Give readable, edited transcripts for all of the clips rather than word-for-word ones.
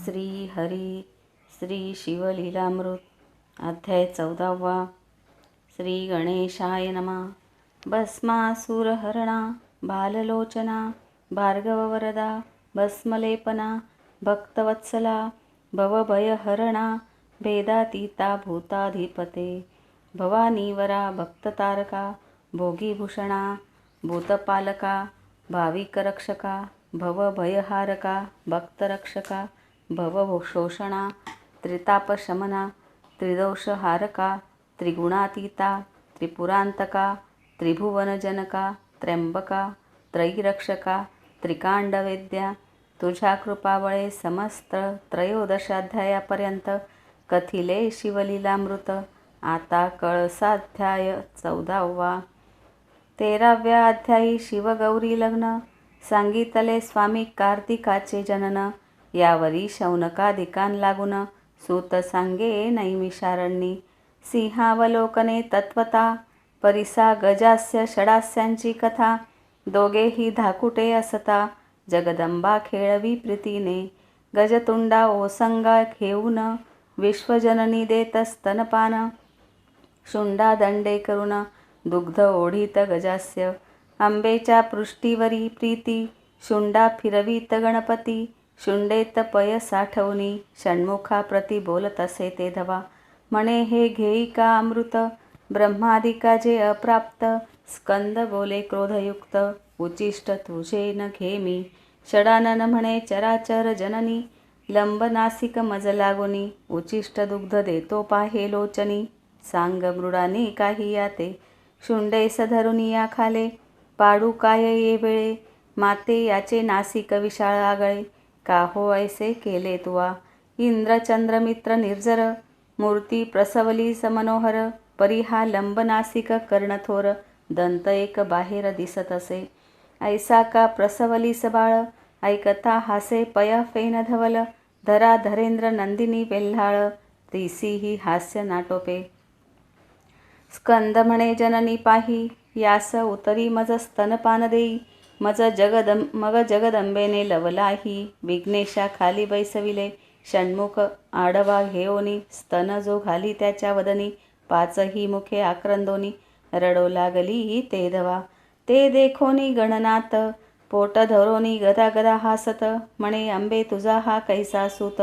श्री हरी श्री शिवलीलामृत अध्याय 14वा. श्री गणेशाय नमः. भस्मासुरहरणा बाललोचना भार्गववरदा भस्मलेपना भक्तवत्सला भवभयहरणा भेदातीता भूताधिपते भवानीवरा भक्ततारका भोगीभूषणा भूतपालका भाविकरक्षका भवभयहारका भक्तरक्षका भवशोषणा त्रितापशमना त्रिदोषहारका त्रिगुणातीता त्रिपुरांतका त्रिभुवनजनका त्र्यंबका त्रयीरक्षका त्रिकांडवेद्या. तुझ्या कृपावळे समस्त 13 कथिले शिवलीलामृत. आता कळसाध्याय 14वा. 13व्या अध्यायी शिवगौरी लग्न. सांगितले स्वामी कार्तिकाचे जनन. यावरी शौनकादिकान लागून सूत सांगे नैमिषारण्यी. सिंहावलोकने तत्वता परिसा गजास्य षडास्यांची कथा. दोघेही धाकुटे असता जगदंबा खेळवी प्रीतीने. गजतुंडा ओसंगा घेऊन विश्वजननी देत स्तनपान. शुंडा दंडे करून दुग्ध ओढीत गजास्य. आंबेच्या पृष्ठीवरी प्रीती शुंडा फिरवीत गणपती. शुंडेत पय साठवणी षण्मुखा प्रति बोलत असे ते धवा. म्हणे हे घेई का अमृत ब्रह्मादिका जे अप्राप्त. स्कंद बोले क्रोधयुक्त उचिष्ट तुझे न घे मी. षडानन म्हणे चराचर जननी लंबनासिक मज लागुनी. उचिष्ट दुग्ध देतो पाहे लोचनी सांग मृडाने काही याते. शुंडेस धरुनी या खाले पाडू काय ये वेळे. माते याचे नासिक विशाळ आगळे का हो ऐसे केले तुवा. इंद्रचंद्र मित्र निर्जर मूर्ती प्रसवली समनोहर. परी हा लंबनासिक कर्णथोर दंत एक बाहेर दिसत असे. ऐसा का प्रसवलीस बाळ ऐकता हासे पया फेन धवल. धरा धरेंद्र नंदिनी वेल्हाळ तीसी ही हास्य नाटोपे. स्कंद म्हणे जननी पाही यास उतरी मज स्तनपान देई. मग जगदंबेने लवलाही विघ्नेशा खाली बैसविले. षण्मुख आडवा घेओनी स्तन जो घाली त्याच्या वदनी. 5ही मुखे आक्रंदोनी रडो लागली ते धवा. ते देखोनी गणनाथ पोट धरोनी गदा गदा हासत. म्हणे अंबे तुझा हा कैसा सूत.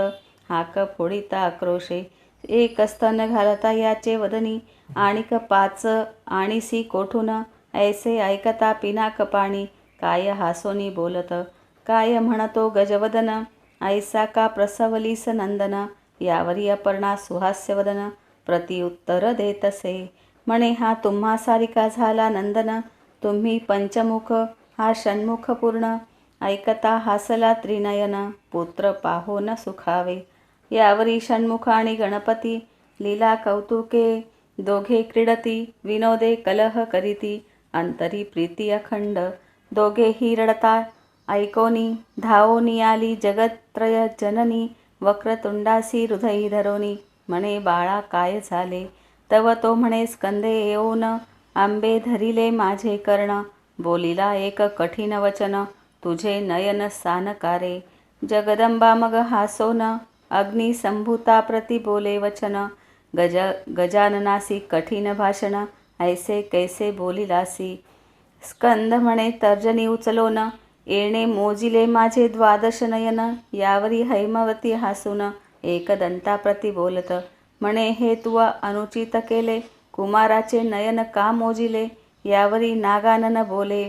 हाक फोडिता आक्रोशे एक स्तन घालता याचे वदनी. आणिक 5 आणीसी कोठून ऐसे ऐकता पिनाक पाणी. काय हासोनी बोलत काय म्हणतो गजवदन. ऐसा का प्रसवलीस नंदन. यावरी अपर्णा सुहास्यवदन प्रतिउत्तर देतसे. म्हणे हा तुम्हा सारिका झाला नंदन. तुम्ही पंचमुख हा षण्मुख पूर्ण. ऐकता हासला त्रिनयन पुत्र पाहो न सुखावे. यावरी षण्मुख आणि गणपती लीला कौतुके दोघे क्रीडती. विनोदे कलह करीती अंतरी प्रीती अखंड. दोघेही रडता ऐकोनी धावोनी आली जगत्त्रय जननी. वक्रतुंडासी हृदयी धरोनी म्हणे बाळा काय झाले. तव तो म्हणे स्कंदे येऊन आंबे धरिले माझे कर्ण. बोलिला एक कठीण वचन तुझे नयन सानकारे. जगदंबा मग हासोन अग्नी संभूता प्रति बोले वचन. गजाननासी कठीण भाषण ऐसे कैसे बोलिलासी. स्कंद म्हणे तर्जनी उचलोन येणे मोजिले माझे 12 नयन. यावरी हैमवती हासून एकदंता प्रति बोलत. म्हणे हे तुवा अनुचित केले कुमाराचे नयन का मोजिले. यावरी नागानन बोले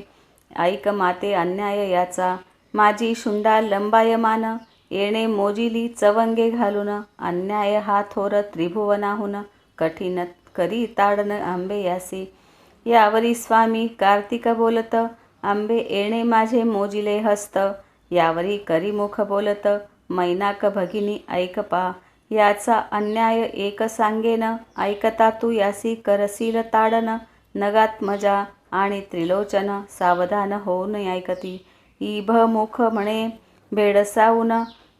ऐक माते अन्याय याचा. माझी शुंडा लंबायमान येणे मोजिली चवंगे घालून. अन्याय हा थोर त्रिभुवनाहून कठीण करी ताडन आंबे यासी. यावरी स्वामी कार्तिक बोलत आंबे येणे माझे मोजिले हस्त. यावरी करीमुख बोलत मैनाक भगिनी ऐक पा. याचा अन्याय एक सांगेन ऐकता तू यासी करसील ताडन. नगात मजा आणि त्रिलोचन सावधान होऊन ऐकती. इभमुख म्हणे भेडसावून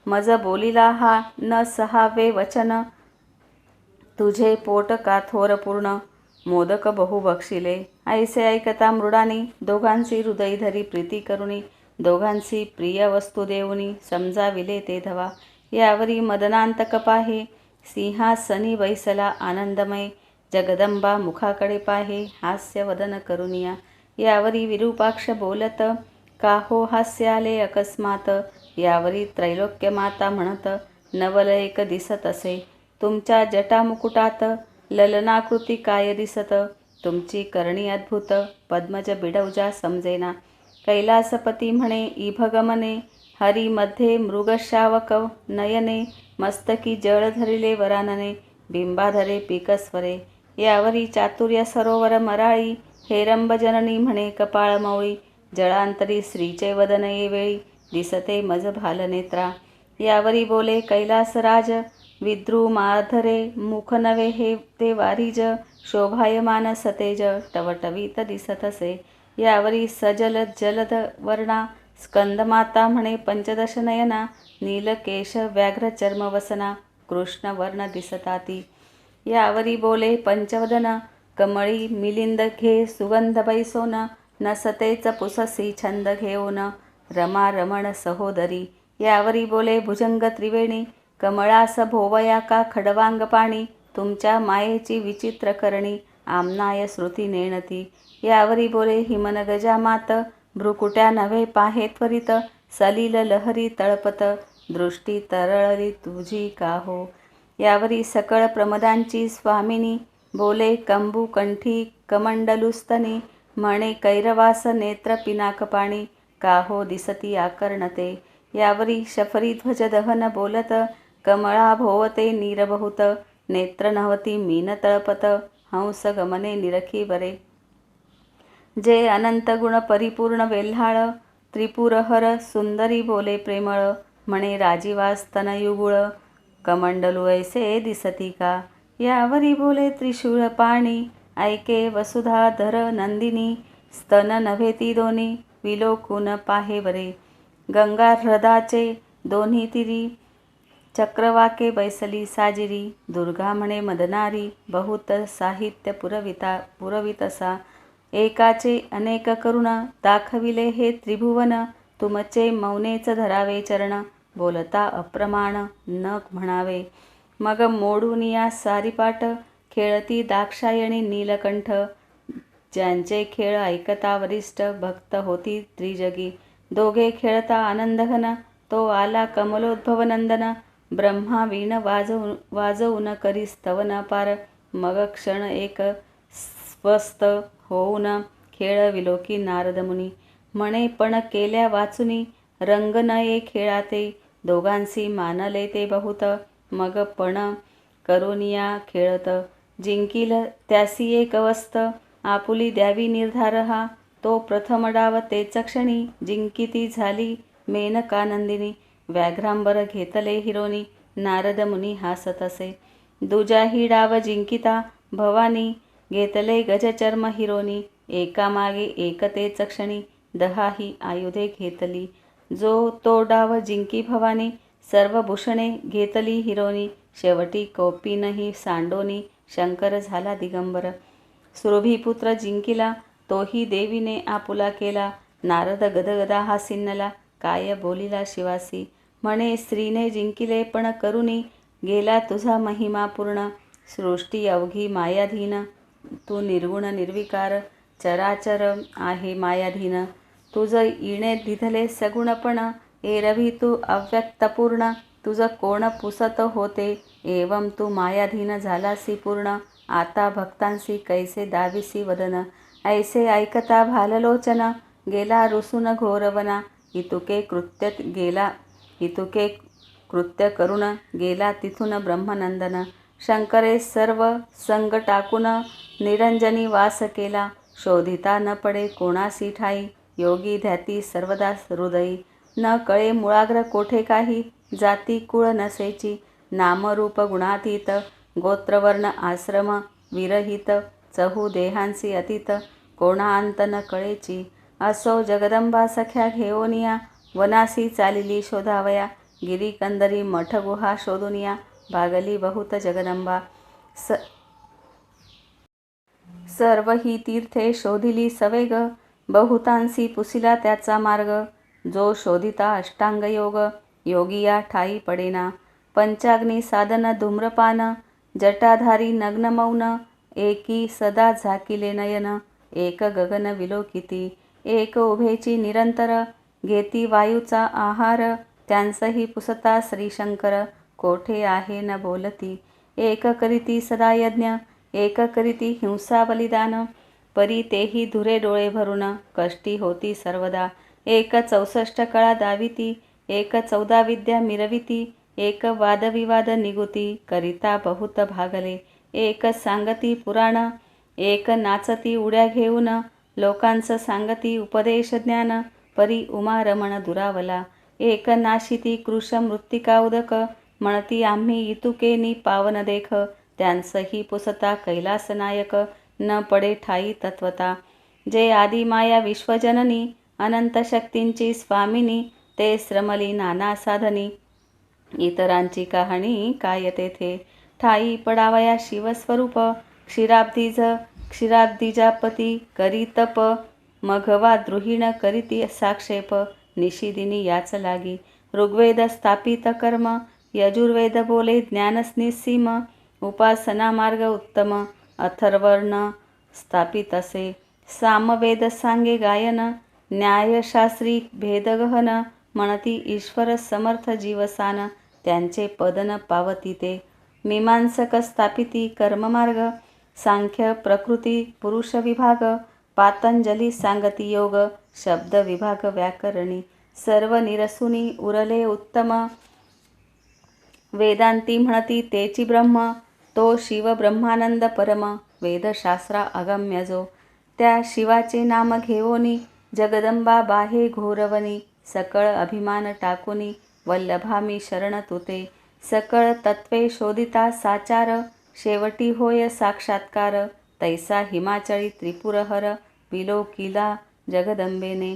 मज बोलिला हा न 6वे वचन. तुझे पोट का थोर पूर्ण मोदक बहु बक्षिले. ऐसे ऐकता मृडानी दोघांची हृदय धरी प्रीती करुणी. दोघांची प्रिय वस्तू देऊनी समजाविले ते धवा. यावरी मदनांतक पाहे, सिंहासनी बैसला आनंदमय, जगदंबा मुखाकडे पाहे, हास्य वदन करुनिया. यावरी विरूपाक्ष बोलत, का हो हास्य आले अकस्मात. यावरी त्रैलोक्य माता म्हणत, नवल एक दिसत असे. तुमच्या जटा मुकुटात ललनाकृती काय दिसत. तुमची करणी अद्भुत, पद्मज बिडवजा समजेना. कैलासपती म्हणे इभगमने, हरी मध्ये मृगशावक नयने. मस्तकी जळ धरिले वरानने, बिंबाधरे पीकस्वरे. यावरी चातुर्य सरोवर मराळी, हेरंब जननी म्हणे कपाळ मौळी. जळांतरी श्रीचे वदन येवेळी, दिसते मज भालनेत्रा. यावरी बोले कैलासराज, विद्रुमाधरे मुख नवे हे ते वारिज. शोभायमान सतेज, टवटवीत दिसतसे. यावरी सजल जलद वर्णा, स्कंदमाता म्हणे पंचदश नयना. नीलकेश व्याघ्र चर्मवसना, कृष्ण वर्ण दिसताती. यावरी बोले पंचवदन, कमळी मिलिंद घे सुगंध बैसोन. नसतेच पुससी छंद घेऊन, रमा रमण सहोदरी. यावरी बोले भुजंग त्रिवेणी, कमळास भोवया का खडवांग पाणी. तुमच्या मायेची विचित्र करणी, आमनाय श्रुती नेणती. यावरी बोले हिमन गजामात, भ्रुकुट्या नव्हे पाहे त्वरित. सलील लहरी तळपत, दृष्टी तरळली तुझी का हो. यावरी सकळ प्रमदांची स्वामिनी, बोले कंबू कंठी कमंडलुस्तनी. म्हणे कैरवास नेत्र पिनाकपाणी, का हो दिसती आकर्णते. यावरी शफरी ध्वज दहन बोलत, कमळा भोवते नीर बहुत. नेत्र नव्हती मीन तळपत, हंस गमने निरखी बरे. जे अनंत गुण परिपूर्ण वेल्हाळ, त्रिपुरहर सुंदरी बोले प्रेमळ. म्हणे राजीवास तनयुगुळ, कमंडलू ऐसे दिसती का. यावरी बोले त्रिशूळ पाणी, ऐके वसुधाधर नंदिनी. स्तन नव्हे ती दोन्ही, विलोकून पाहे बरे. गंगा ह्रदाचे दोन्ही तिरी, चक्रवाके बैसली साजिरी. दुर्गा म्हणे मदनारी, बहुत साहित्य पुरवितसा. एकाचे अनेक करुण, दाखविले हे त्रिभुवन. तुमचे मौनेच धरावे चरण, बोलता अप्रमाण न म्हणावे. मग मोडून या सारीपाट, खेळती दाक्षायणी नीलकंठ. ज्यांचे खेळ ऐकता वरिष्ठ, भक्त होती त्रिजगी. दोघे खेळता आनंदघन, तो आला कमलोद्भव नंदन. ब्रह्मा वीण वाजवून करी स्तवन पार. मग क्षण एक स्वस्थ होऊन, खेळ विलोकी नारद मुनी. म्हणे पण केल्या वाचुनी, रंग न ये खेळाते. दोघांसी मानले ते बहुत, मग पण करुनिया खेळत. जिंकील त्यासी एक वस्त, आपुली द्यावी निर्धार हा. तो प्रथम डाव तेच क्षणी, जिंकिती झाली मेनकानंदिनी. व्याघ्रांबर घेतले हिरोनी, नारद मुनी हासत असे. दुजाही डाव जिंकिता भवानी, घेतले गजचर्म हिरोनी. एकामागे एक तेच क्षणी, दहाही आयुधे घेतली. जो तो डाव जिंकी भवानी, सर्व भूषणे घेतली हिरोनी. शेवटी कौपिनही सांडोनी, शंकर झाला दिगंबर. सुरभीपुत्र जिंकिला, तोही देवीने आपुला केला. नारद गदगदा हा सिन्नला, काय बोलिला शिवासी. म्हणे स्त्रीने जिंकिले पण करुनी, गेला तुझा महिमा पूर्ण. सृष्टी अवघी मायाधीन, तू निर्गुण निर्विकार. चराचर आहे मायाधीन, तुझ इणे दिधले सगुणपण. एरवी तू अव्यक्तपूर्ण, तुझ कोण पुसत होते. एवं तू मायाधीन झालासी पूर्ण, आता भक्तांसी कैसे दाविसी वदन. ऐसे ऐकता भाललोचन, गेला रुसून घोरवना. इतुके कृत्य करून, गेला तिथून ब्रह्मनंदन. शंकरे सर्व संग टाकून, निरंजनी वास केला. शोधिता न पडे कोणासी ठाई, योगी ध्याती सर्वदा हृदयी. न कळे मुळाग्र कोठे काही, जाती कुळ नसेची. नामरूप गुणातीत, गोत्रवर्ण आश्रम विरहित. चहू देहांसी अतीत, कोणा अंत न कळेची. असो जगदंबा सख्या घेऊनिया, वनासी चालिली शोधावया. गिरीकंदरी मठ गुहा शोधुनिया, भागली बहुत जगदंबा. सर्व ही तीर्थे शोधिली सवेग, बहुतांसी पुसिला त्याचा मार्ग. जो शोधिता अष्टांग योग, योगिया ठाई पडेना. पंचाग्नी साधन धूम्रपान, जटाधारी नग्न मौन, एकी सदा झाकिले नयन, एक गगन विलोकिती, एक उभेची निरंतर, घेती वायूचा आहार, त्यांसही पुसता श्रीशंकर, कोठे आहे न बोलती, एक करीती सदा यज्ञ, एक करीती हिंसा बलिदान, परी तेही धुरे डोळे भरून, कष्टी होती सर्वदा, एक 64 कळा दाविती, एक 14 विद्या मिरविती, एक वादविवाद निगुती, करिता बहुत भागले, एक सांगती पुराण, एक नाचती उड्या घेऊन, लोकांचं सांगती उपदेश ज्ञान, परी उमा रमण दुरावला, एक नाशिती कृश मृत्तिका उदक, म्हणती आम्ही इतुकेनी पावन देख, त्यांसही पुसता कैलास नायक, न पडे ठाई तत्वता, जे आदी माया विश्वजननी, अनंत शक्तींची स्वामिनी, ते श्रमली नाना साधनी, इतरांची कहाणी काय तेथे, ठाई पडावया शिवस्वरूप, क्षीराब्दीजापती करी तप, मघवा द्रुहिण करीती साक्षेप, निशिदिनी याच लागी, ऋग्वेद स्थापित कर्म, यजुर्वेद बोले ज्ञान निस्सीम, उपासना मार्ग उत्तम, अथर्वर्ण स्थापित असे, सामवेद सांगे गायन, न्यायशास्त्री भेदगहन, म्हणती ईश्वर समर्थ जीवसान, त्यांचे पदन पावती ते, मीमांसक स्थापिती कर्ममार्ग, सांख्य प्रकृती पुरुष विभाग, पातंजली सांगती योग, शब्द विभाग व्याकरणी, सर्व निरसुनी उरले उत्तम, वेदांती म्हणती तेची ब्रह्म, तो शिव ब्रह्मानंद परम, वेदशास्त्रा अगम्य जो, त्या शिवाचे नाम घेवोनी, जगदंबा बाहे घोरवनी, सकळ अभिमान टाकुनी, वल्लभामी शरण तुते, सकळ तत्वे शोधिता साचार, शेवटी होय साक्षात्कार, तैसा हिमाचळी त्रिपुरहर, विलोकिला जगदंबेने,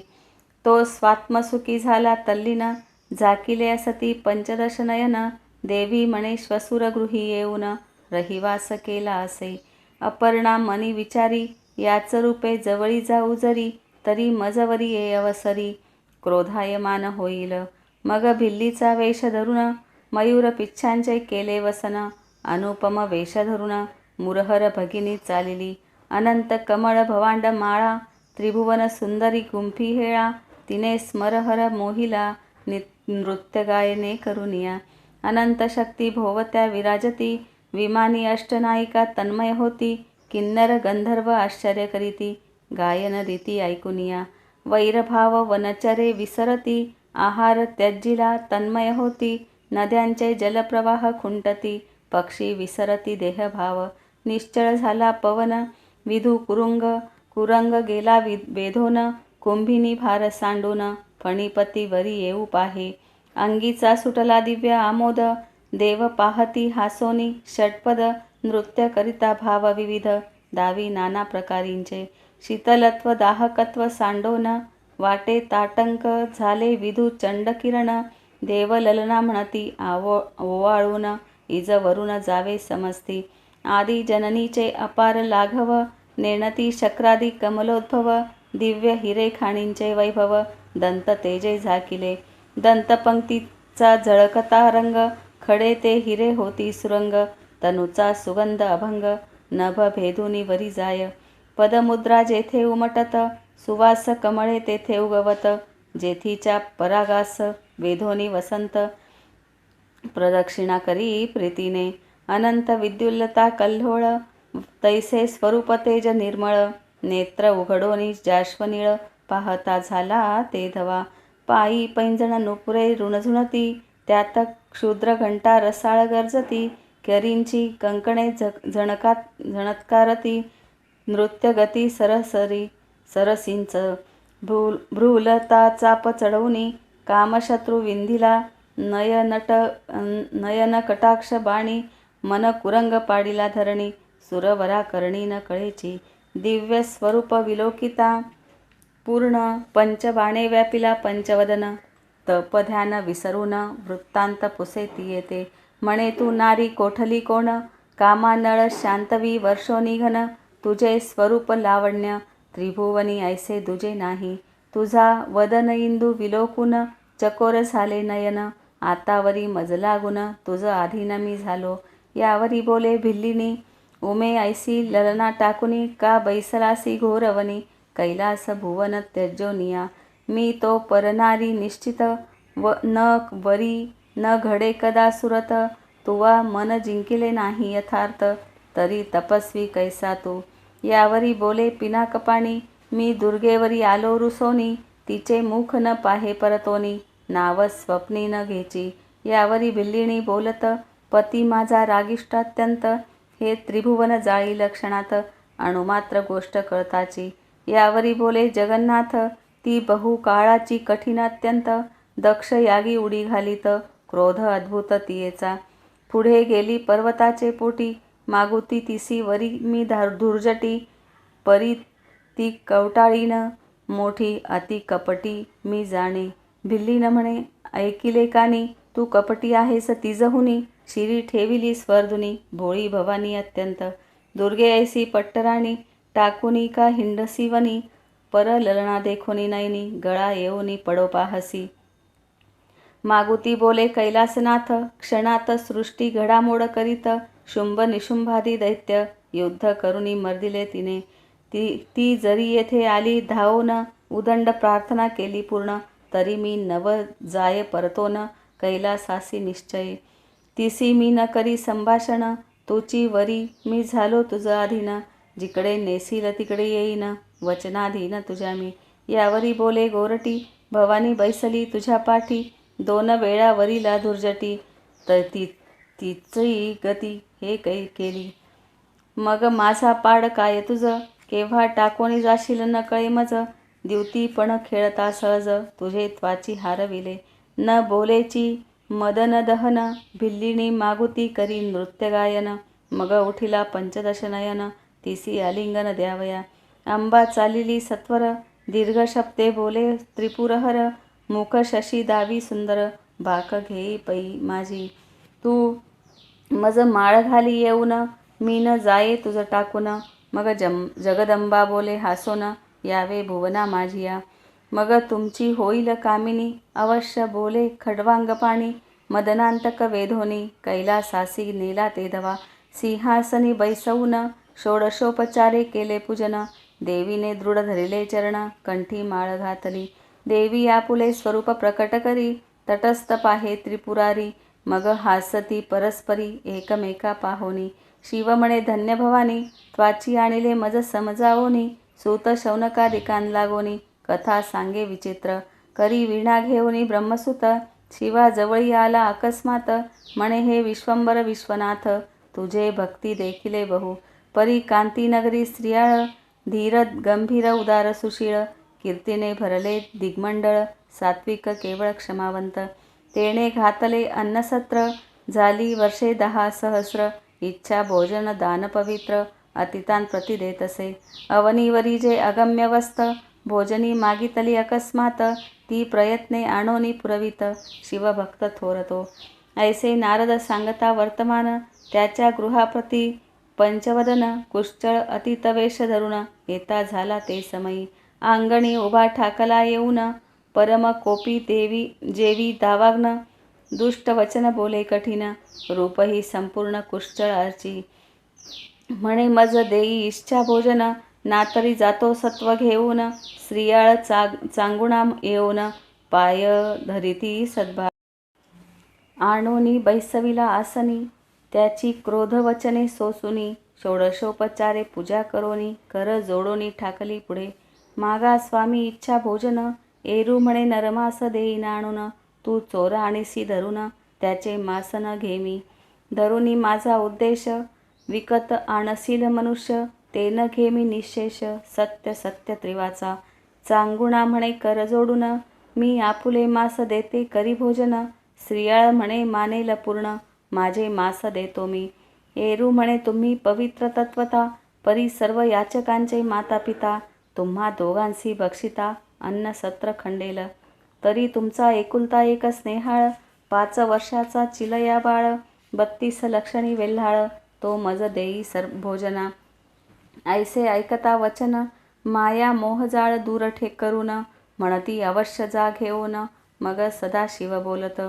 तो स्वात्मसुखी झाला तल्लीन, झाकिले असती पंचदश नयन, देवी म्हणे श्वसुर गृही येऊन, रहिवास केला असे, अपर्णा मनी विचारी, याच रूपे जवळी जाऊ जरी, तरी मजवरी ये अवसरी, क्रोधायमान होईल, मग भिल्लीचा वेश धरून, मयूर पिच्छांचे केले वसन, अनुपम वेश धरून, मुरहर भगिनी चालिली, अनंत कमळ भवांड माळा, त्रिभुवन सुंदरी गुंफी हेळा, तिने स्मरहर मोहिला, नृत्य गायने करुनिया, अनंत शक्ती भोवत्या विराजती, विमानी अष्टनायिका तन्मय होती, किन्नर गंधर्व आश्चर्य करीती, गायन रीती ऐकुनिया, वैरभाव वनचरे विसरती, आहार त्यज्जिला तन्मय होती, नद्यांचे जलप्रवाह खुंटती, पक्षी विसरती देहभाव, निश्चळ झाला पवन, विधू कुरंग गेला वेधोन, कुंभिनी भार सांडून, फणीपती वरी येऊ पाहे, अंगीचा सुटला दिव्य आमोद, देव पाहती हासोनी षटपद, नृत्य करिता भाव विविध, दावी नाना प्रकारींचे, शीतलत्व दाहकत्व सांडोन, वाटे ताटंक झाले विधू चंडकिरण, देव ललना म्हणती ओवाळून, इज वरून जावे समजती, आदी जननीचे अपार लाघव, नेणती शक्रादी कमलोद्भव, दिव्य हिरे खाणींचे वैभव, दंत तेजे झाकिले, दंतपंक्तीचा झळकता रंग, खडे ते हिरे होती सुरंग, तनुचा सुगंध अभंग, नभ भेदुनी वरी जाय, पदमुद्रा जेथे उमटत, सुवास कमळे तेथे उगवत, जेथीच्या परागास वेधोनी वसंत, प्रदक्षिणा करी प्रीतीने, अनंत विद्युल्लता कल्होळ, तैसे स्वरूप तेज निर्मळ, नेत्र उघडोनी जाश्वनीळ, पाहता झाला ते धवा, पायी पैंजण नुपुरे रुणझुणती, त्यात क्षुद्र घंटा रसाळ गर्जती, करींची कंकणे झणत्कारती, नृत्यगती सरसींच, भ्रूलता चाप चढवूनी, कामशत्रू विंधिला, नयन कटाक्ष बाणी, मन कुरंग पाडिला धरणी, सुरवरा करणी न कळेची, दिव्य स्वरूप विलोकिता पूर्ण, पंचबाणे व्यापिला पंचवदन, तप ध्यान विसरून, वृत्तांत पुसे ती येते, म्हणे तू नारी कोठली कोण, कामानळ शांतवी वर्षो निघन, तुझे स्वरूप लावण्य, त्रिभुवनी ऐसे दुजे नाही, तुझा वदन इंदू विलोकून, चकोर झाले नयन, आतावरी मज लागून तुझ आधीन मी झालो. यावरी बोले भिल्लिनी उमे ऐसी ललना टाकुनी का बैसलासी घोरवनी कैलास भुवन त्यजोनिया. मी तो परनारी निश्चित व न वरी न घडे कदा सुरत. तुवा मन जिंकिले नाही यथार्थ तरी तपस्वी कैसा तू. यावरी बोले पिनाकपाणी मी दुर्गेवरी आलो रुसोनी तिचे मुख न पाहे परतोनी नाव स्वप्नी न घेची. यावरी भिल्लिणी बोलत पती माझा रागिष्ट अत्यंत हे त्रिभुवन जाळी लक्षणात अणुमात्र गोष्ट कळताची. यावरी बोले जगन्नाथ ती बहुकाळाची कठीण अत्यंत दक्ष यागी उडी घालीत क्रोध अद्भुत तियेचा. पुढे गेली पर्वताचे पोटी मागुती तिसी वरी मी धुर्जटी परी ती कवटाळीन मोठी अति कपटी मी जाणे. भिल्लीन म्हणे ऐकिले कानी तू कपटी आहेस तिजहुनी शिरी ठेविली स्वर्धुनी भोळी भवानी अत्यंत. दुर्गे ऐसी पट्टराणी टाकुनी का हिंडसी वनी पर ललना देखोनी नयनी गळा येऊनी पडो पाहसी. मागुती बोले कैलासनाथ क्षणात सृष्टी घडामोड करीत शुंभ निशुंभादी दैत्य युद्ध करुनी मर्दिले तिने. ती जरी येथे आली धावून उदंड प्रार्थना केली पूर्ण तरी मी नव जाय परतोन कैलासासी निश्चय. तिसी मी न करी संभाषण तुची वरी मी झालो तुझ अधीन जिकडे नेसील तिकडे येईन वचनाधीन तुझ्या मी. यावरी बोले गोरटी भवानी बैसली तुझ्या पाठी दोन वेळा वरीला धुर्जटी तर तिची गती हे कै केली. मग माझा पाड काय तुझ केव्हा टाकोनी जाशील न कळे मज. द्युती पण खेळता सहज तुझे त्वाची हारविले न बोलेची मदन दहन. भिल्लिणी मागुती करी नृत्य गायन मग उठिला पंचदश नयन तिसी आलिंगन द्यावया. अंबा चालिली सत्वर दीर्घ शब्दे बोले त्रिपुरहर मुख शशी दावी सुंदर बाक घेई पै माझी. तू मज माळ घाली येऊन मी न जाये तुझ टाकून मग जगदंबा बोले हासोन यावे भुवना माझिया. मग तुमची होईल कामिनी अवश्य बोले खडवांग पाणी मदनांतक वेधोनी कैलासासी नेला ते धवा. सिंहासनी बैसवून षोडशोपचारे केले पूजन देवीने दृढ धरिले चरण कंठी माळ घातली. देवी आपुले स्वरूप प्रकट करी तटस्थ पाहे त्रिपुरारी मग हासती परस्परी एकमेका पाहोनी. शिव म्हणे धन्य भवानी त्वाची आणिले मज समजावोनी सूत शौनकादिकां लागोनी कथा सांगे विचित्र करी वीणा घेऊनी ब्रह्मसुत. शिवा जवळी आला अकस्मात म्हणे हे विश्वंबर विश्वनाथ तुझे भक्ती देखिले बहु. परी कांतीनगरी स्त्रियाळ धीर गंभीर उदार सुशीळ कीर्तीने भरले दिग्मंडळ सात्विक केवळ क्षमावंत. तेणे घातले अन्नसत्र झाली वर्षे 10 सहस्र इच्छा भोजन दान पवित्र अतितान प्रति देतसे. अवनीवरी जे अगम्यवस्त भोजनी मागितली अकस्मात ती प्रयत्ने आणोनी पुरवित शिवभक्त थोरतो. ऐसे नारद सांगता वर्तमान त्याच्या गृहाप्रती पंचवदन कुश्चळ अतितवेश धरुण येता झाला ते समयी. अंगणी उभा ठाकला येऊन परम कोपी देवी जेवी दावाग्न दुष्ट वचन बोले कठीण रूपही संपूर्ण कुश्चळ अर्ची. म्हणे मज देई इच्छा भोजन नातरी जातो सत्व घेऊन स्त्रियाळ चांगुणा येऊन पाय धरिती सद्भाव. आणोनी बैसविला आसनी त्याची क्रोधवचने सोसुनी षोडशोपचारे पूजा करोनी कर जोडोनी ठाकली पुढे. मागा स्वामी इच्छा भोजन एरू म्हणे नरमास देईन आणून तू चोरा आणीसी धरून त्याचे मास न घेमी. धरुनी माझा उद्देश विकत आणसील मनुष्य ते न घेमी निशेष सत्य सत्य त्रिवाचा. चांगुणा म्हणे कर जोडून मी आपुले मास देते करी भोजन. स्त्रियाळ म्हणे मानेल पूर्ण माझे मास देतो मी. एरू म्हणे तुम्ही पवित्र तत्वता परी सर्व याचकांचे माता पिता. तुम्हा दोघांसी बक्षिता अन्न सत्र खंडेल तरी तुमचा एकुलता एक स्नेहाळ 5 वर्षाचा चिलया बाळ 32 लक्षणी वेल्हाळ तो मज देई भोजना. ऐसे ऐकता वचन माया मोहजाळ दूर ठे करून म्हणती अवश्य जा घेऊन मग सदा शिव बोलत.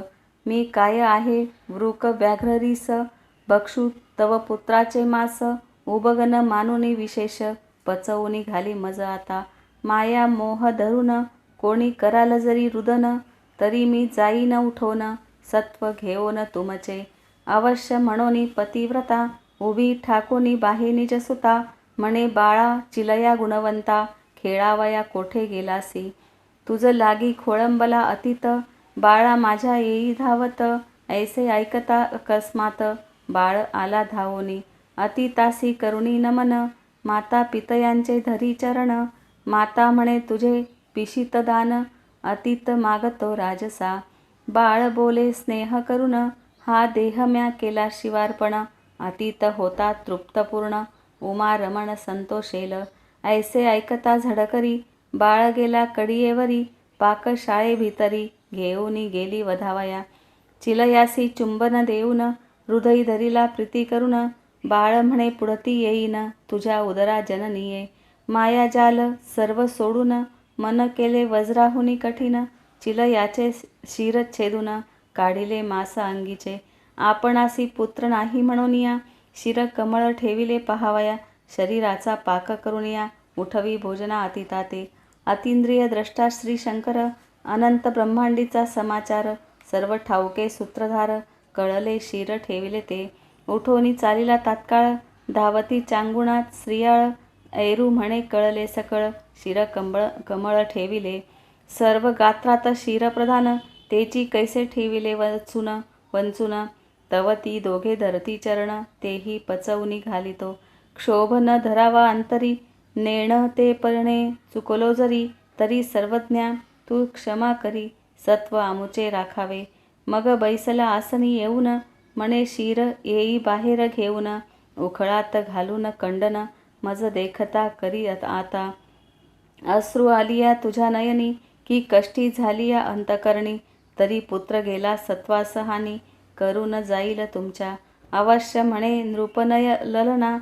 मी काय आहे वृक व्याघ्ररीस, भक्षू तव पुत्राचे मास, उबगन मानुनी विशेष, पचवूनी घाली मज आता, माया मोह धरून, कोणी कराल जरी रुदन, तरी मी जाईन उठोन, सत्व घेऊन तुमचे, अवश्य म्हणोनी पतिव्रता, उभी ठाकोनी बाहे निज सुता, म्हणे बाळा चिलया गुणवंता, खेळावया कोठे गेलासी, तुझ लागी खोळंबला अतीत, बाळा माझ्या येई धावत, ऐसे ऐकता अकस्मात, बाळ आला धावोनी, अतितासी करुणी नमन, माता पितयांचे धरी चरण, माता म्हणे तुझे पिशित दान, अतीत मागतो राजसा, बाळ बोले स्नेह करून, हा देह म्या केला शिवार्पण, अतीत होता तृप्तपूर्ण, उमा रमण संतोषेल, ऐसे ऐकता झडकरी, बाळ गेला कडियेवरी, पाकशाळे भीतरी, घेऊनी गेली वधावया, चिलयासी चुंबन देऊन, हृदयी धरिला प्रीती करून, बाळ म्हणे पुढती येईन, तुझ्या उदरा जननीये, मायाजाल सर्व सोडून, मन केले वज्राहुनी कठीण, चिलयाचे शिरच्छेदून, काढिले मास अंगीचे, आपणासी पुत्र नाही म्हणूनिया, शिर कमळ ठेविले पहावया, शरीराचा पाक करुनिया, उठवी भोजना अतिताते, अतींद्रिय द्रष्टा श्री शंकर, अनंत ब्रह्मांडीचा समाचार, सर्व ठाऊके सूत्रधार, कळले शिर ठेविले ते, उठोनी चालिला तात्काळ, धावती चांगुणात स्त्रियाळ, ऐरू म्हणे कळले सकळ, शिर कमळ ठेविले, सर्व गात्रात शिरप्रधान, तेची कैसे ठेविले वंचून, तव ती दोघे धरती चरण, तेही पचवूनी घालितो, क्षोभ न धरावा अंतरी, नेण ते परणे चुकलो जरी, तरी सर्वज्ञा तू क्षमा करी, सत्व आमुचे राखावे, मग बैसला आसनी येऊन, म्हणे शिर येई बाहेर घेऊन, उखळात घालून कंडन, मज देखता करी आता, अश्रू आलिया तुझ्या नयनी, की कष्टी झालिया अंतकरणी, तरी पुत्र गेला सत्वास हानी, करून जाईल तुमच्या, अवश्य म्हणे नृपनय ललना,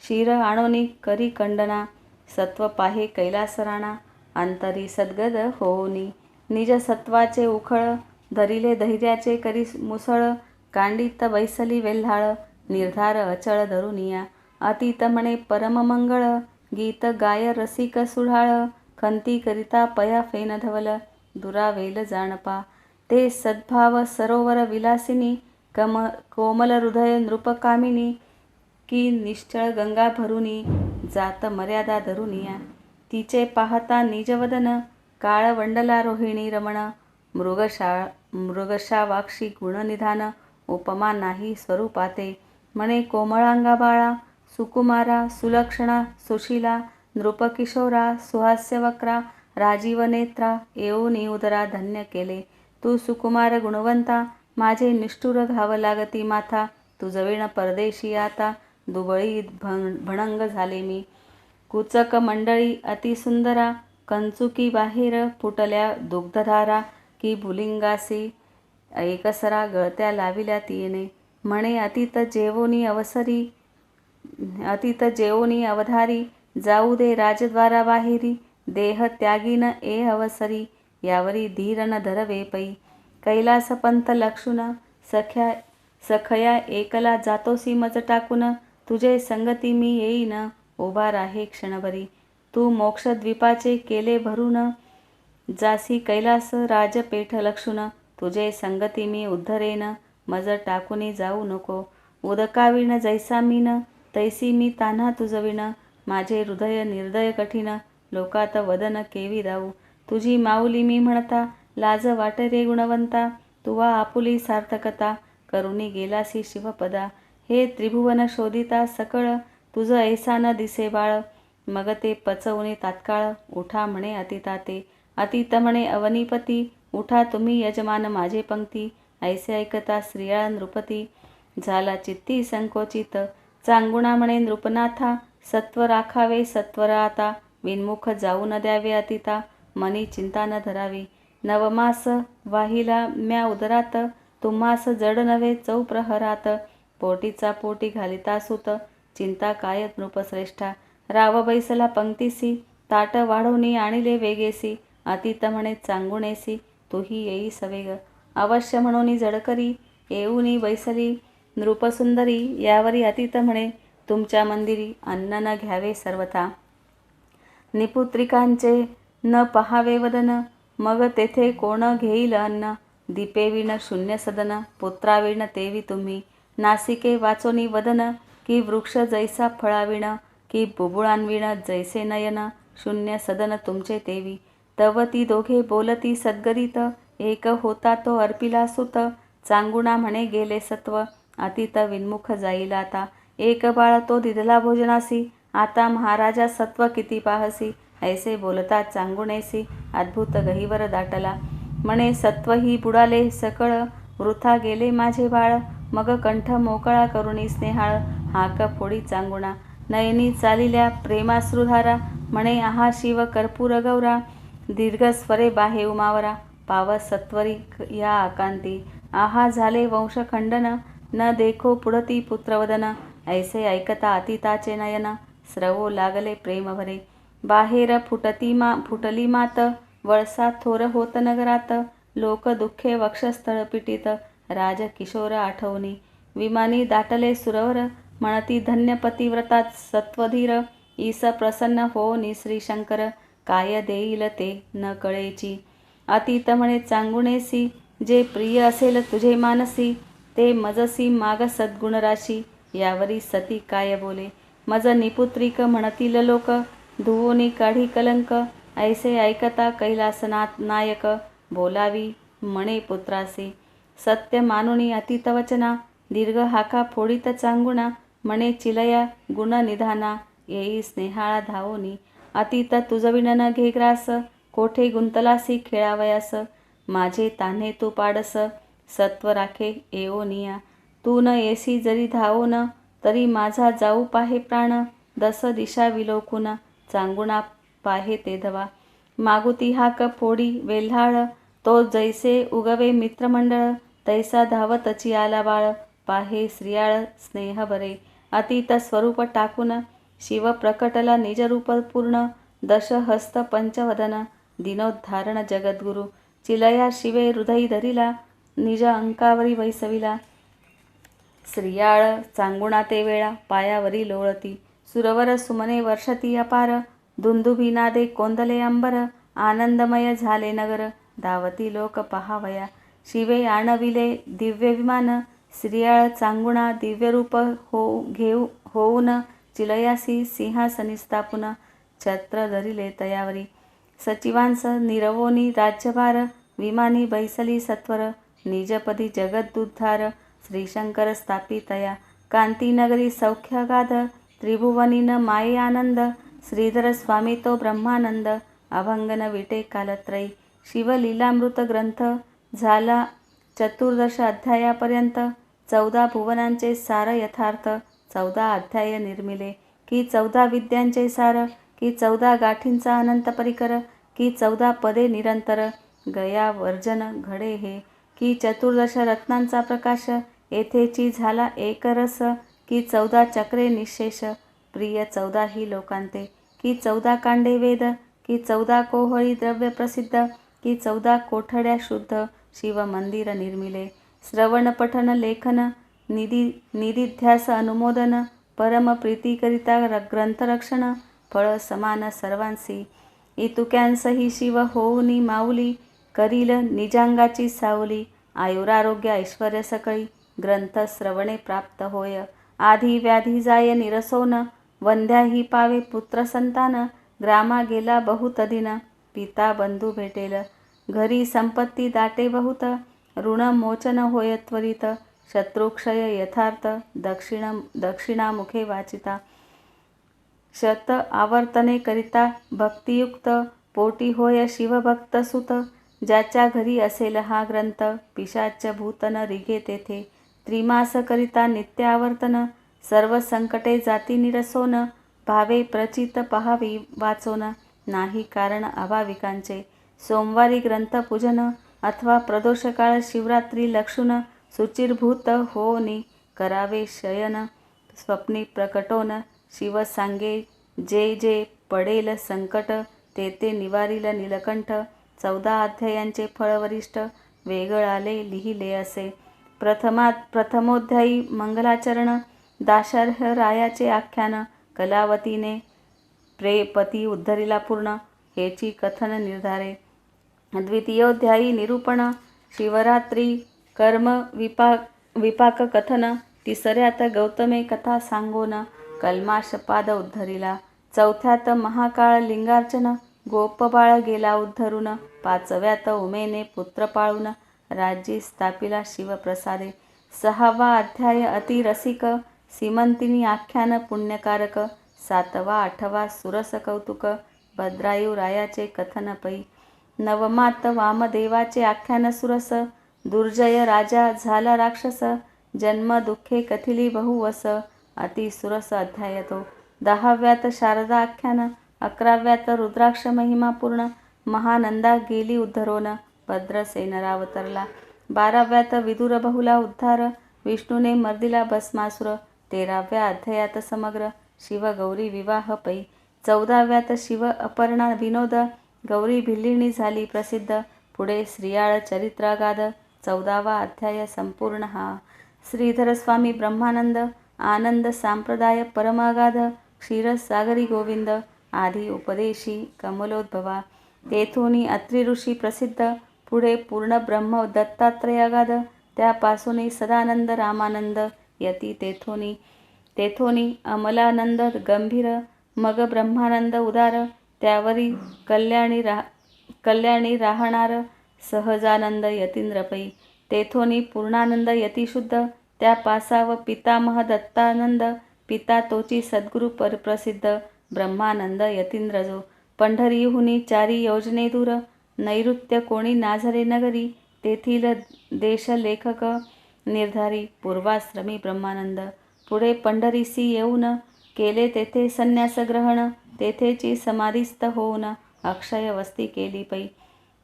शिर आणोनी करी कंडना, सत्व पाहे कैलास राणा, अंतरी सद्गद होऊनी, निज सत्वाचे उखळ, धरिले धैर्याचे करी मुसळ, कांडित बैसली वेल्हाळ, निर्धार अचळ धरुनिया, अतीत म्हणे परममंगळ, गीत गाय रसिक सुढाळ, खंती करिता पया फेन धवल, दुरावेल जाणपा, ते सद्भाव सरोवर विलासिनी, कोमल हृदय नृपकामिनी, की निश्चळ गंगा भरुनी, जात मर्यादा धरुनिया, तिचे पाहता निजवदन, काळवंडला रोहिणी रमण, मृगशावाक्षी गुणनिधान, उपमा नाही स्वरूपाते, म्हणे कोमळांगा बाळा, सुकुमारा सुलक्षणा सुशीला, नृपकिशोरा सुहास्यवक्रा, राजीव नेत्रा, येऊनी उदरा धन्य केले, तू सुकुमार गुणवंता, माझे निष्ठुर घाव लागती माथा, तुझविण परदेशी आता, दुबळी भणंग झाले मी, कुचक मंडळी अतिसुंदरा, कंचुकी बाहेर फुटल्या दुग्धधारा, की भुलिंगासी एकसरा गळत्या लाविल्या तिने, म्हणे अतीत जेवोनी अवधारी, जाऊ दे राजद्वारा बाहेरी, देह त्यागीन ए अवसरी, यावरी धीर न धरवे पै, कैलासपंथ लक्षुन, सखया एकला जातोसी मज टाकून, तुझे संगती मी येईन, उभा राहे क्षणभरी, तू मोक्षद्वीपाचे केले भरून, जासी कैलास राजपेठ लक्षुन, तुझे संगती मी उद्धरेन, मज टाकुनी जाऊ नको, उदकाविण जैसा मीन, तैसी मी तान्हा तुझविण, माझे हृदय निर्दय कठीण, लोकात वदन केवी राऊ, तुझी माऊली मी म्हणता, लाज वाटे रे गुणवंता, तुवा आपुली सार्थकता, करुणी गेलासी शिवपदा, हे त्रिभुवन शोधिता सकळ, तुझ ऐसा न दिसे बाळ, मग ते पचवणे तात्काळ, उठा म्हणे अतिताते, अतीत म्हणे अवनीपती, उठा तुम्ही यजमान माझे पंक्ती, ऐसे ऐकता स्त्रियाळ नृपती, झाला चित्ती संकोचित, चांगुणा म्हणे नृपनाथा, सत्व राखावे सत्वर आता, विनमुख जाऊ न द्यावे अतिता, मनी चिंता न धरावी, नवमास वाहिला म्या उदरात, तुम्हास जड नव्हे चौप्रहरात, पोटीचा पोटी घालिता सुत, चिंता काय नृपश्रेष्ठा, राव बैसला पंक्तीसी, ताट वाढवणी आणिले वेगेसी, अतीत म्हणे चांगुणेसी, तुही येई सवेग, अवश्य म्हणून जडकरी येऊनी बैसली नृपसुंदरी, यावरी अतीत म्हणे तुमच्या मंदिरी, अन्न न घ्यावे सर्वथा निपुत्रिकांचे, न पहावे वदन, मग तेथे कोण घेईल अन्न, दीपेविण शून्य सदन, पुत्राविण तेवी तुम्ही, नासिके वाचोनी वदन, की वृक्ष जैसा फळाविण, की बुबुळांविण जैसे नयन, शून्य सदन तुमचे तेवी, तव ती दोघे बोलती सद्गदित, एक होता तो अर्पिला सुत, चांगुणा म्हणे गेले सत्व, अतीत विन्मुख जाईल आता, एक बाळ तो दिदला भोजनासी, आता महाराजा सत्व किती पाहसी, ऐसे बोलता चांगुणेसी, अद्भुत गहिवर दाटला, म्हणे सत्व ही बुडाले सकळ, वृथा गेले माझे बाळ, मग कंठ मोकळा करुणी स्नेहाळ, हाक फोडी चांगुणा, नयनी चालिल्या प्रेमाश्रुधारा, म्हणे आहा शिव कर्पूर गौरा, दीर्घ स्वरे बाहे उमावरा, पावस सत्वरी या आकांती, आहा झाले वंशखंडन, न देखो पुढती पुत्रवदन, ऐसे ऐकता अतीताचे नयन, स्रवो लागले प्रेम भरे, बाहेर फुटली मात, वळसा थोर होत नगरात, लोक दुःखे वक्षस्थळ पिटीत, राज किशोर आठवणी, विमानी दाटले सुरवर, म्हणती धन्य पतिव्रतात सत्वधीर, ईस प्रसन्न हो नि श्री शंकर, काय देईल ते न कळेची, अतीत म्हणे चांगुणेसी, जे प्रिय असेल तुझे मानसी, ते मजसी माग सद्गुणराशी, यावरी सती काय बोले, मज निपुत्रिक म्हणतील लोक, धुवोनी काढी कलंक, ऐसे ऐकता कैलासनाथ नायक, बोलावी म्हणे पुत्रासी, सत्य मानुनी अतीत वचना, दीर्घ हाका फोडीत चांगुणा, म्हणे चिलया गुण निधाना, येई स्नेहाळा धावोनी, अतीत तुझविण न घे ग्रास, कोठे गुंतलासी खेळावयास, माझे तान्हे तू पाडस, सत्व राखे येओनिया, तू न येसी जरी धावोन, तरी माझा जाऊ पाहे प्राण, दस दिशा विलोकून, चांगुणा पाहे ते धवा, मागुती हाक फोडी वेल्हाळ, तो जैसे उगवे मित्रमंडळ, तैसा धावतची आला बाळ, पाहे श्रियाळ स्नेह बरे, अतीत स्वरूप टाकून, शिव प्रकटला निजरूप पूर्ण, दश हस्त पंचवदन, दिनोद्धारण जगद्गुरु, चिलया शिवे हृदयी धरिला, निज अंकावरी वैसविला, श्रियाळ चांगुणा ते वेळा, पायावरी लोळती, सुरवर सुमने वर्षती अपार, दुंदुभी नादे कोंदले अंबर, आनंदमय झाले नगर, धावती लोक पहावया, शिवे आणविले दिव्य विमान, श्रियाळ चांगुणा दिव्यरूप होऊन, चिलयासी सिंहासनी स्थापून, छत्र धरिले तयावरी, सचिवांस निरवोनी राज्यभार, विमानी बैसली सत्वर, निजपदी जगदुद्धार, श्रीशंकर स्थापितया, कांतीनगरी सौख्यगाध, त्रिभुवनी न माये आनंद, श्रीधर स्वामी तो ब्रह्मानंद, अभंगन विटे कालत्रयी, शिवलीलामृत ग्रंथ झाला 14 अध्यायापर्यंत, 14 भुवनांचे सार यथार्थ, 14 अध्याय निर्मिले, की 14 विद्यांचे सार, की 14 गाठींचा अनंत परिकर, की 14 पदे निरंतर, गया वर्जन घडे हे, की 14 रत्नांचा प्रकाश, येथेची झाला एक रस, की 14 चक्रे निशेष, प्रिय 14 ही लोकांते, की 14 कांडे वेद, की 14 कोहळी द्रव्य प्रसिद्ध, की 14 कोठड्या शुद्ध, शिव मंदिर निर्मिले, श्रवण पठन लेखन निधिध्यास अनुमोदन, परम प्रीतीकरिता ग्रंथरक्षण, फळ समान सर्वांसी, इतुक्यांसही शिव होऊनी माऊली, करील निजांगाची सावली, आयुरारोग्य ऐश्वर्य सकळी, ग्रंथ श्रवणे प्राप्त होय, आधी व्याधी जाय निरसोन, वंध्या ही पावे पुत्र संतान, ग्रामा गेला बहुत दिन, पिता बंधू भेटेल, घरी संपत्ती दाटे बहुत, ऋण मोचन होय त्वरित, शत्रुक्षय यथार्थ, दक्षिणामुखे वाचिता, शत आवर्तने करिता भक्तियुक्त, पोटी होय शिवभक्त सुत, ज्याच्या घरी असेल हा ग्रंथ, पिशाच भूतन रिगे तेथे, त्रिमास करिता नित्य आवर्तन, सर्व संकटे जाती निरसोन, भावे प्रचित पहावी वाचोन, नाही कारण अभाविकांचे, सोमवारी ग्रंथ पूजन, अथवा प्रदोषकाळ शिवरात्री लक्षून, शुचिर्भूत होनी करावे शयन, स्वप्नी प्रकटोन, शिव सांगे जे जे पडेल संकट, ते ते निवारील नीलकंठ, 14 अध्यायांचे फळ वरिष्ठ, वेगळाले लिहिले असे. प्रथमोध्यायी मंगलाचरण दाशरथ रायाचे आख्यान कलावतीने प्रेपती उद्धरिला पूर्ण हेची कथन निर्धारे. द्वितीयोध्यायी निरूपण शिवरात्री कर्म विपाक कथन तिसऱ्यात गौतमे कथा सांगोन कल्माशपाद उद्धरिला. चौथ्यात महाकाळ लिंगार्चन गोपबाळ गेला उद्धरून. पाचव्यात उमेने पुत्र पाळून राज्ये स्थापिला शिवप्रसादे. सहावा अध्याय अति रसिक सीमंतिनी आख्यान पुण्यकारक. सातवा आठवा सुरस कौतुक भद्रायू रायाचे कथन पै. नवमात वामदेवाचे आख्यान सुरस दुर्जय राजा झाला राक्षस जन्म दुःखे कथिली बहुवस अति सुरस अध्याय तो. दहाव्यात शारदा आख्यान. अकराव्यात रुद्राक्ष महिमा पूर्ण महानंदा गेली उद्धरोन भद्रसेनरावतरला. 12व्यात विदुर बहुला उद्धार विष्णूने मर्दिला भस्मासुर. 13व्या अध्यायात समग्र शिव गौरी विवाह पै. 14व्यात शिव अपरणा विनोद गौरी भिल्लिणी झाली प्रसिद्ध. पुढे श्रीयाळ चरित्रागाध 14वा अध्याय संपूर्ण हा. श्रीधर स्वामी ब्रह्मानंद आनंद सांप्रदाय परमागाध क्षीरसागरी गोविंद आधी उपदेशी कमलोद्भवा. तेथोनी अत्रि ऋषी प्रसिद्ध. पुढे पूर्ण ब्रह्म दत्तात्रयागाध त्यापासून सदानंद रामानंद यती तेथोनी अमलानंद गंभीर मग ब्रह्मानंद उदार त्यावरी कल्याणी राहणार सहजानंद यतींद्र पै. तेथोनी पूर्णानंद यती शुद्ध त्या पासाव पितामह दत्तानंद पिता तोची सद्गुरु प्रसिद्ध ब्रह्मानंद यतींद्र जो. पंढरीहुनी 4 योजने दूर नैऋत्य कोणी नाझरे नगरी तेथील देशलेखक निर्धारी पूर्वाश्रमी ब्रह्मानंद. पुढे पंढरीसी येऊन केले तेथे संन्यास ग्रहण तेथेची समाधीस्थ होऊन अक्षय वस्ती केली पै.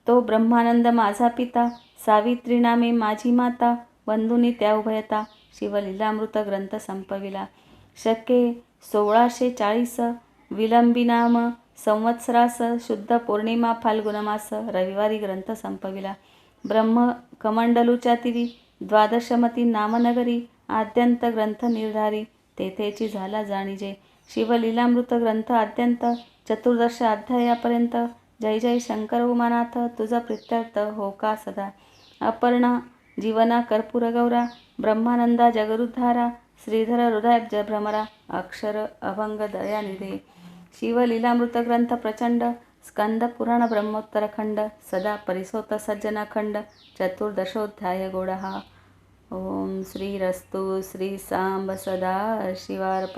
तो ब्रह्मानंद माझा पिता सावित्री नामे माझी माता बंधुनी त्या उभयता शिवलीलामृत ग्रंथ संपविला. शके 1640 विलंबिनाम संवत्सरास शुद्ध पौर्णिमा फाल्गुन मास रविवारी ग्रंथ संपविला. ब्रह्म कमंडलूच्या तिरी द्वादशमती नामनगरी आद्यंत ग्रंथ निर्धारी तेथेची झाला जाणीजे. शिवलीलामृत ग्रंथ आद्यंत 14 अध्यायापर्यंत. जय जय शंकर उमानाथ तुझा प्रित्यर्थ हो का सदा. अपर्णा जीवना कर्पूर गौरा ब्रह्मानंदा जगरुद्धारा श्रीधर हृदयाब्ज भ्रमरा अक्षर अभंग दयानिधे. शिवलीलामृत ग्रंथ प्रचंड स्कंद पुराण ब्रह्मोत्तर खंड सदा परिसोत सज्जन खंड 14ोऽध्याय गोडहा. ओम श्रीरस्तु श्री सांब सदा शिवार्पणमस्तु.